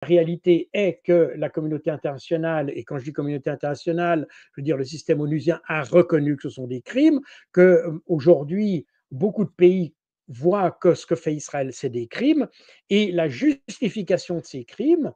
réalité est que la communauté internationale, et quand je dis communauté internationale, je veux dire le système onusien a reconnu que ce sont des crimes, qu'aujourd'hui, beaucoup de pays voient que ce que fait Israël, c'est des crimes, et la justification de ces crimes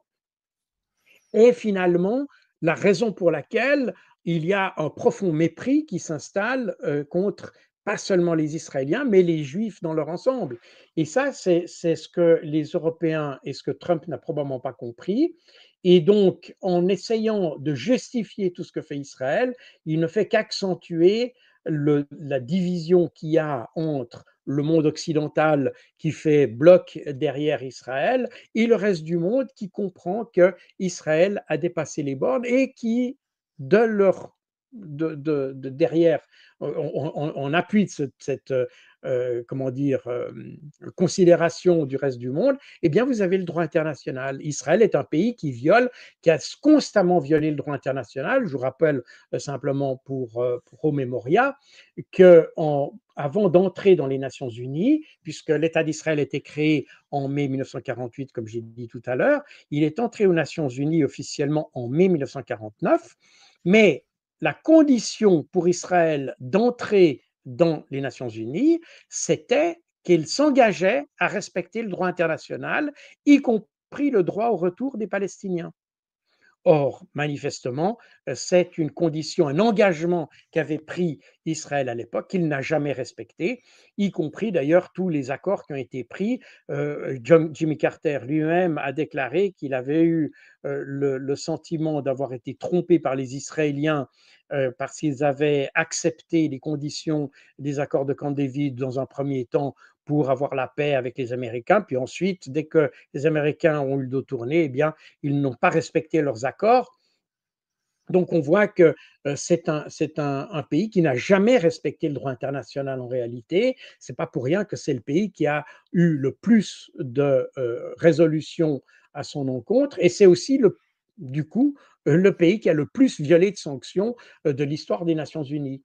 est finalement la raison pour laquelle il y a un profond mépris qui s'installe contre pas seulement les Israéliens, mais les Juifs dans leur ensemble. Et ça, c'est ce que les Européens et ce que Trump n'a probablement pas compris. Et donc, en essayant de justifier tout ce que fait Israël, il ne fait qu'accentuer la division qu'il y a entre le monde occidental qui fait bloc derrière Israël et le reste du monde qui comprend que Israël a dépassé les bornes et qui, de leur de derrière, en appui de cette comment dire, considération du reste du monde, eh bien, vous avez le droit international. Israël est un pays qui a constamment violé le droit international. Je vous rappelle simplement pour Memoria que avant d'entrer dans les Nations Unies, puisque l'État d'Israël a été créé en mai 1948, comme j'ai dit tout à l'heure, il est entré aux Nations Unies officiellement en mai 1949, mais la condition pour Israël d'entrer dans les Nations Unies, c'était qu'il s'engageait à respecter le droit international, y compris le droit au retour des Palestiniens. Or, manifestement, c'est une condition, un engagement qu'avait pris Israël à l'époque, qu'il n'a jamais respecté, y compris d'ailleurs tous les accords qui ont été pris. Jimmy Carter lui-même a déclaré qu'il avait eu le sentiment d'avoir été trompé par les Israéliens parce qu'ils avaient accepté les conditions des accords de Camp David dans un premier temps pour avoir la paix avec les Américains, puis ensuite, dès que les Américains ont eu le dos tourné, eh bien, ils n'ont pas respecté leurs accords. Donc on voit que c'est un pays qui n'a jamais respecté le droit international en réalité. C'est pas pour rien que c'est le pays qui a eu le plus de résolutions à son encontre, et c'est aussi du coup le pays qui a le plus violé de sanctions de l'histoire des Nations Unies.